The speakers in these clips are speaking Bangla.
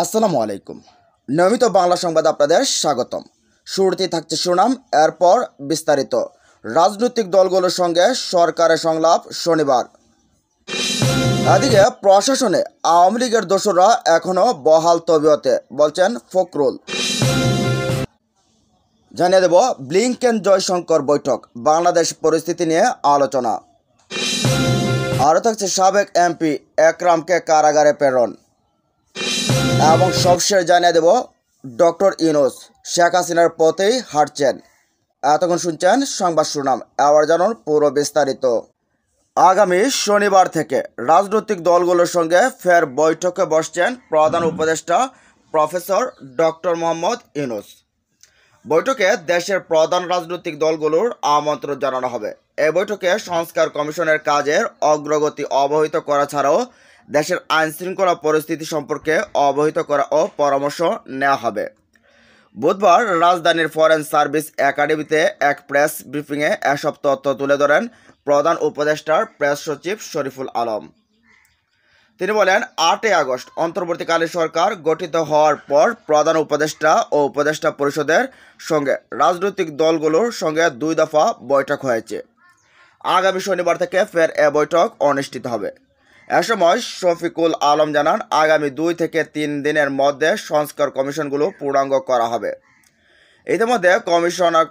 আসসালামু আলাইকুম। নিয়মিত বাংলা সংবাদ আপনাদের স্বাগতম। শুরুতেই থাকছে শিরোনাম, এরপর বিস্তারিত। রাজনৈতিক দলগুলোর সঙ্গে সরকারের সংলাপ শনিবার। এদিকে প্রশাসনে আওয়ামী লীগের দোসররা এখনও বহাল তবিয়তে, বলছেন ফখরুল। জানিয়ে দেব ব্লিংকেন জয়শঙ্কর বৈঠক, বাংলাদেশ পরিস্থিতি নিয়ে আলোচনা। আরও থাকছে সাবেক এমপি একরামকে কারাগারে প্রেরণ। এবং সবশেষ জানিয়ে দেব ডক্টর ইউনূস শেখ হাসিনার পথেই হাঁটছেন। এতক্ষণ শুনছেন সংবাদ শিরোনাম, এবার জানুন পুরো বিস্তারিত। আগামী শনিবার থেকে রাজনৈতিক দলগুলোর সঙ্গে ফের বৈঠকে বসছেন প্রধান উপদেষ্টা প্রফেসর ডক্টর মোহাম্মদ ইউনূস। বৈঠকে দেশের প্রধান রাজনৈতিক দলগুলোর আমন্ত্রণ জানানো হবে। এই বৈঠকে সংস্কার কমিশনের কাজের অগ্রগতি অবহিত করা ছাড়াও দেশের আইনশৃঙ্খলা পরিস্থিতি সম্পর্কে অবহিত করা ও পরামর্শ নেওয়া হবে। বুধবার রাজধানীর ফরেন সার্ভিস একাডেমিতে এক প্রেস ব্রিফিংয়ে এসব তথ্য তুলে ধরেন প্রধান উপদেষ্টার প্রেস সচিব শরীফুল আলম। তিনি বলেন, 8 আগস্ট অন্তর্বর্তীকালীন সরকার গঠিত হওয়ার পর প্রধান উপদেষ্টা ও উপদেষ্টা পরিষদের সঙ্গে রাজনৈতিক দলগুলোর সঙ্গে 2 দফা বৈঠক হয়েছে। আগামী শনিবার থেকে ফের এ বৈঠক অনুষ্ঠিত হবে। এ সময় শফিকুল আলম জানান, আগামী 2 থেকে 3 দিনের মধ্যে সংস্কার কমিশনগুলো পূর্ণাঙ্গ করা হবে। ইতিমধ্যে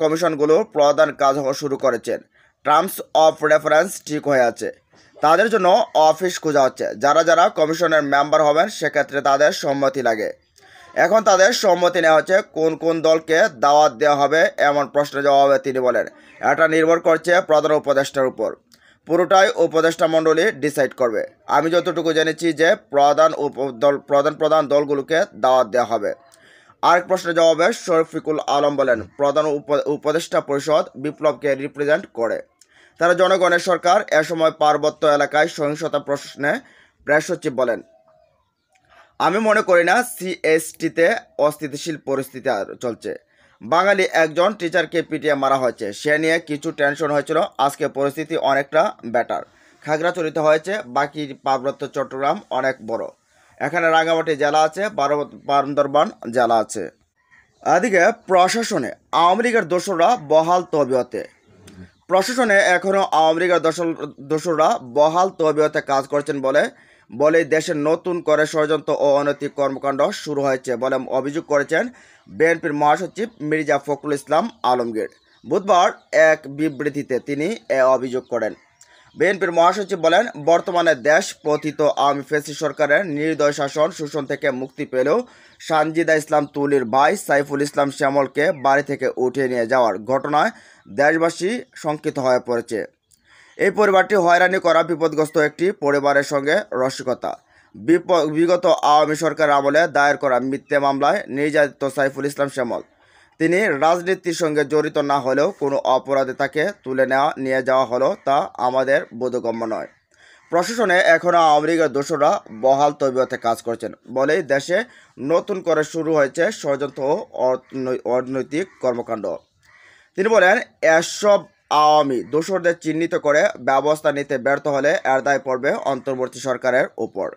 কমিশনগুলো প্রধান কাজ শুরু করেছেন। টার্মস অফ রেফারেন্স ঠিক হয়ে আছে, তাদের জন্য অফিস খোঁজা হচ্ছে। যারা যারা কমিশনের মেম্বার হবেন সেক্ষেত্রে তাদের সম্মতি লাগে। এখন তাদের সম্মতি নেওয়া হচ্ছে। কোন কোন দলকে দাওয়াত দেওয়া হবে এমন প্রশ্নের জবাবে তিনি বলেন, এটা নির্ভর করছে প্রধান উপদেষ্টার উপর। পুরোটাই উপদেষ্টা মণ্ডলী ডিসাইড করবে। আমি যতটুকু জেনেছি যে প্রধান দলগুলোকে দাওয়াত দেওয়া হবে। আরেক প্রশ্নের জবাবে শফিকুল আলম বলেন, প্রধান উপদেষ্টা পরিষদ বিপ্লবকে রিপ্রেজেন্ট করে। তারা জনগণের সরকার। এ সময় পার্বত্য এলাকায় সহিংসতা প্রশ্নে প্রেস সচিব বলেন, আমি মনে করি না সিএসটিতে অস্থিতিশীল পরিস্থিতি চলছে। বাঙালি একজন টিচারকে পিটিয়ে মারা হয়েছে, সে নিয়ে কিছু টেনশন হয়েছিল। আজকে পরিস্থিতি অনেকটা বেটার। খাগড়াছড়িতে হয়েছে, বাকি পার্বত্য চট্টগ্রাম অনেক বড়। এখানে রাঙামাটি জেলা আছে, বান্দরবান জেলা আছে। এদিকে প্রশাসনে আওয়ামী লীগের দোসররা বহাল তবিয়তে। প্রশাসনে এখনও আওয়ামী লীগের দোসররা বহাল তবিয়তে কাজ করছেন বলে দেশের নতুন করে ষড়যন্ত্র ও অনৈতিক কর্মকাণ্ড শুরু হয়েছে বলে অভিযোগ করেছেন বিএনপির মহাসচিব মির্জা ফখরুল ইসলাম আলমগীর। বুধবার এক বিবৃতিতে তিনি এ অভিযোগ করেন। বিএনপির মহাসচিব বলেন, বর্তমানে দেশ পতিত আওয়ামী ফ্যাসিস্ট সরকারের নির্দয় শাসন শোষণ থেকে মুক্তি পেলেও সানজিদা ইসলাম তুলির ভাই সাইফুল ইসলাম শ্যামলকে বাড়ি থেকে উঠিয়ে নিয়ে যাওয়ার ঘটনায় দেশবাসী শঙ্কিত হয়ে পড়েছে। এই পরিবারটি হয়রানি করা বিপদগ্রস্ত একটি পরিবারের সঙ্গে রসিকতা। বিগত আওয়ামী সরকার আমলে দায়ের করা মিথ্যে মামলায় নির্যাতিত সাইফুল ইসলাম শ্যামল। তিনি রাজনীতির সঙ্গে জড়িত না হলেও কোনো অপরাধে তাকে তুলে নিয়ে যাওয়া হলো তা আমাদের বোধগম্য নয়। প্রশাসনে এখনও আওয়ামী লীগের দোসররা বহাল তবিয়তে কাজ করছেন বলেই দেশে নতুন করে শুরু হয়েছে ষড়যন্ত্র ও অনৈতিক কর্মকাণ্ড। তিনি বলেন, এসব আওয়ামী দোসরদের চিহ্নিত করে ব্যবস্থা নিতে ব্যর্থ হলে এর দায় পড়বে অন্তর্বর্তী সরকারের উপর।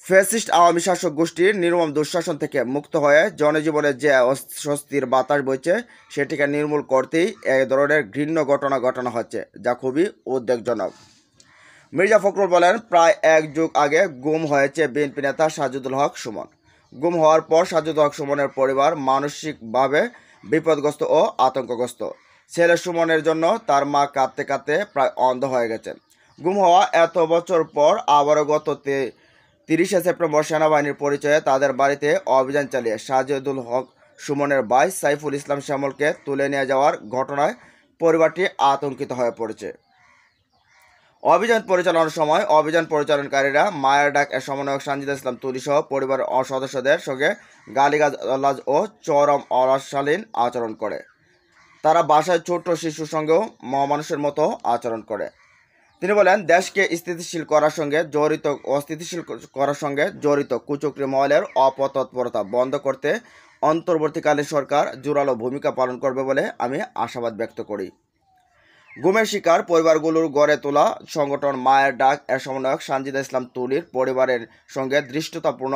ফ্যাসিস্ট আওয়ামী শাসক গোষ্ঠীর নির্মম দুঃশাসন থেকে মুক্ত হয়ে জনজীবনে যে স্বস্তির বাতাস বইছে সেটিকে নির্মূল করতেই এই ধরনের ঘৃণ্য ঘটনা ঘটানো হচ্ছে, যা খুবই উদ্বেগজনক। মির্জা ফখরুল বলেন, প্রায় 1 যুগ আগে গুম হয়েছে বিএনপি নেতা সাজেদুল হক সুমন। গুম হওয়ার পর সাজেদুল হক সুমনের পরিবার মানসিকভাবে বিপদগ্রস্ত ও আতঙ্কগ্রস্ত। ছেলে সুমনের জন্য তার মা কাঁদতে কাঁদতে প্রায় অন্ধ হয়ে গেছেন। গুম হওয়া এত বছর পর আবারও গত 30 সেপ্টেম্বর সেনাবাহিনীর পরিচয়ে তাদের বাড়িতে অভিযান চালিয়ে সাজেদুল হক সুমনের ভাই সাইফুল ইসলাম শ্যামলকে তুলে নিয়ে যাওয়ার ঘটনায় পরিবারটি আতঙ্কিত হয়ে পড়েছে। অভিযান পরিচালনার সময় অভিযান পরিচালনকারীরা মায়ের ডাক সমন্বয়ক সানজিদা ইসলাম তুলি সহ পরিবারের সদস্যদের সঙ্গে গালিগালাজ ও চরম অশালীন আচরণ করে। তারা বাসায় ছোট্ট শিশুর সঙ্গেও মানুষের মতো আচরণ করে। তিনি বলেন, দেশকে অস্থিতিশীল করার সঙ্গে জড়িত কুচক্রী মহলের অপতৎপরতা বন্ধ করতে অন্তর্বর্তীকালীন সরকার জোরালো ভূমিকা পালন করবে বলে আমি আশাবাদ ব্যক্ত করি। গুমের শিকার পরিবারগুলোর গড়ে তোলা সংগঠন মায়ের ডাক সমন্বয়ক সানজিদা ইসলাম তুলির পরিবারের সঙ্গে দৃষ্টতাপূর্ণ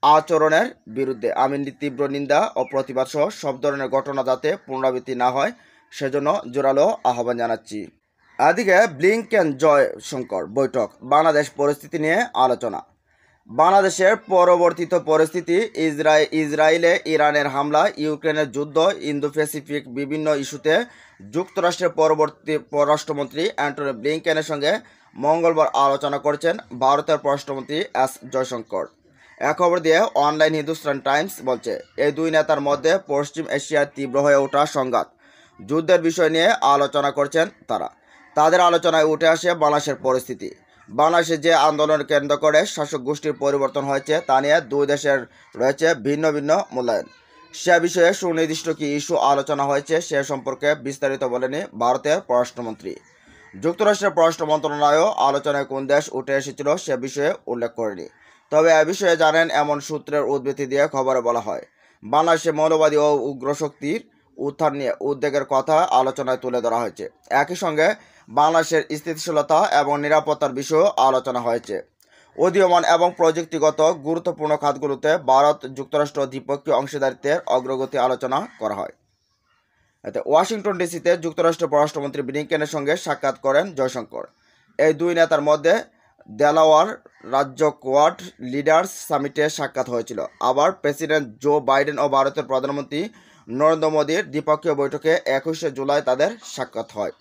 আচরণের বিরুদ্ধে আমি তীব্র নিন্দা ও প্রতিবাদ সহ সব ধরনের ঘটনা যাতে পুনরাবৃত্তি না হয় সেজন্য জোরালো আহ্বান জানাচ্ছি। এদিকে ব্লিংকেন জয়শঙ্কর বৈঠক, বাংলাদেশ পরিস্থিতি নিয়ে আলোচনা। বাংলাদেশের পরিবর্তিত পরিস্থিতি, ইসরায়েলে ইরানের হামলা, ইউক্রেনের যুদ্ধ, ইন্দো প্যাসিফিক বিভিন্ন ইস্যুতে যুক্তরাষ্ট্রের পররাষ্ট্রমন্ত্রী অ্যান্টনি ব্লিংকেনের সঙ্গে মঙ্গলবার আলোচনা করেছেন ভারতের পররাষ্ট্রমন্ত্রী এস জয়শঙ্কর। এ খবর দিয়ে অনলাইন হিন্দুস্তান টাইমস বলছে, এই দুই নেতার মধ্যে পশ্চিম এশিয়ার তীব্র হয়ে ওঠা সংঘাত, যুদ্ধের বিষয় নিয়ে আলোচনা করছেন তারা। তাদের আলোচনায় উঠে আসে বাংলাদেশের পরিস্থিতি। বাংলাদেশে যে আন্দোলন কেন্দ্র করে শাসক গোষ্ঠীর পরিবর্তন হয়েছে তা নিয়ে দুই দেশের রয়েছে ভিন্ন ভিন্ন মূল্যায়ন। সে বিষয়ে সুনির্দিষ্ট কি ইস্যু আলোচনা হয়েছে সে সম্পর্কে বিস্তারিত বলেনি ভারতের পররাষ্ট্রমন্ত্রী। যুক্তরাষ্ট্রের পররাষ্ট্র মন্ত্রণালয়ও আলোচনায় কোন দেশ উঠে এসেছিল সে বিষয়ে উল্লেখ করেনি। তবে এ বিষয়ে জানেন এমন সূত্রের উদ্ধৃতি দিয়ে খবরে বলা হয়, বাংলাদেশে মৌলবাদী ও উগ্রশক্তির উত্থান নিয়ে উদ্বেগের কথা আলোচনায় তুলে ধরা হয়েছে। একই সঙ্গে বাংলাদেশের স্থিতিশীলতা এবং নিরাপত্তার বিষয়েও আলোচনা হয়েছে। উদীয়মান এবং প্রযুক্তিগত গুরুত্বপূর্ণ খাতগুলোতে ভারত যুক্তরাষ্ট্র দ্বিপক্ষীয় অংশীদারিত্বের অগ্রগতি আলোচনা করা হয়। এতে ওয়াশিংটন ডিসিতে যুক্তরাষ্ট্রের পররাষ্ট্রমন্ত্রী ব্লিংকেনের সঙ্গে সাক্ষাৎ করেন জয়শঙ্কর। এই দুই নেতার মধ্যে দেলাওয়ার রাজ্য কোয়াড লিডার্স সামিটে সাক্ষাৎ হয়েছিল। আবার প্রেসিডেন্ট জো বাইডেন ও ভারতের প্রধানমন্ত্রী নরেন্দ্র মোদীর দ্বিপক্ষীয় বৈঠকে 21শে জুলাই তাদের সাক্ষাৎ হয়।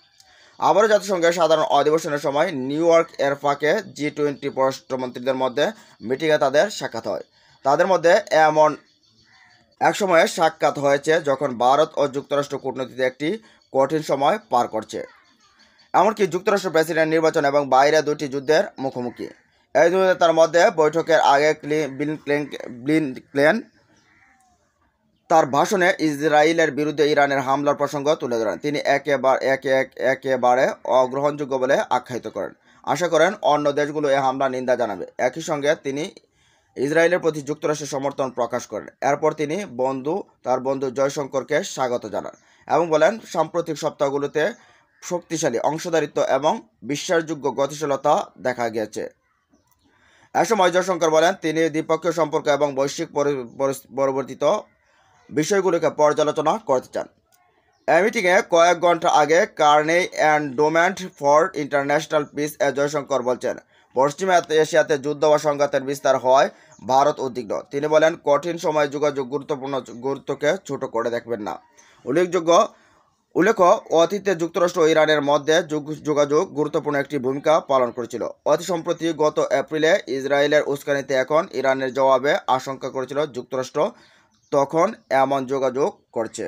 আবারও জাতিসংঘের সাধারণ অধিবেশনের সময় নিউ ইয়র্ক এর ফাঁকে G20 পররাষ্ট্রমন্ত্রীদের মধ্যে মিটিংয়ে তাদের সাক্ষাৎ হয়। তাদের মধ্যে এমন এক সময়ে সাক্ষাৎ হয়েছে যখন ভারত ও যুক্তরাষ্ট্র কূটনীতিতে একটি কঠিন সময় পার করছে। এমনকি যুক্তরাষ্ট্র প্রেসিডেন্ট নির্বাচন এবং বাইরে দুটি যুদ্ধের মুখোমুখি। এই দুই নেতার মধ্যে বৈঠকের আগে ব্লিংকেন তার ভাষণে ইসরায়েলের বিরুদ্ধে ইরানের হামলার প্রসঙ্গ তুলে ধরেন। তিনি একেবারে অগ্রহণযোগ্য বলে আখ্যায়িত করেন। আশা করেন অন্য দেশগুলো এই হামলা নিন্দা জানাবে। একই সঙ্গে তিনি ইসরায়েলের প্রতি যুক্তরাষ্ট্রের সমর্থন প্রকাশ করেন। এরপর তিনি তার বন্ধু জয়শঙ্করকে স্বাগত জানান এবং বলেন, সাম্প্রতিক সপ্তাহগুলোতে শক্তিশালী অংশীদারিত্ব এবং বিশ্বাসযোগ্য গতিশীলতা দেখা গেছে। এ সময় জয়শঙ্কর বলেন, তিনি দ্বিপক্ষীয় সম্পর্ক এবং বৈশ্বিক পরিবর্তিত বিষয়গুলোকে পর্যালোচনা করতে চান। এই মিটিংয়ে কয়েক ঘন্টা আগে Carnegie endowment for international piece Jaishankar বলছেন, পশ্চিম এশিয়াতে যুদ্ধ বা সংঘাতের বিস্তার হওয়ায় ভারত উদ্বিগ্ন। তিনি বলেন, কঠিন সময়ে যোগাযোগ গুরুত্বকে ছোট করে দেখবেন না। উল্লেখ্য, অতীতে যুক্তরাষ্ট্র ও ইরানের মধ্যে যোগাযোগ গুরুত্বপূর্ণ একটি ভূমিকা পালন করেছিল। অতি সম্প্রতি গত এপ্রিলে ইসরায়েলের উস্কানিতে এখন ইরানের জবাবে আশঙ্কা করেছিল যুক্তরাষ্ট্র তখন এমন যোগাযোগ করছে।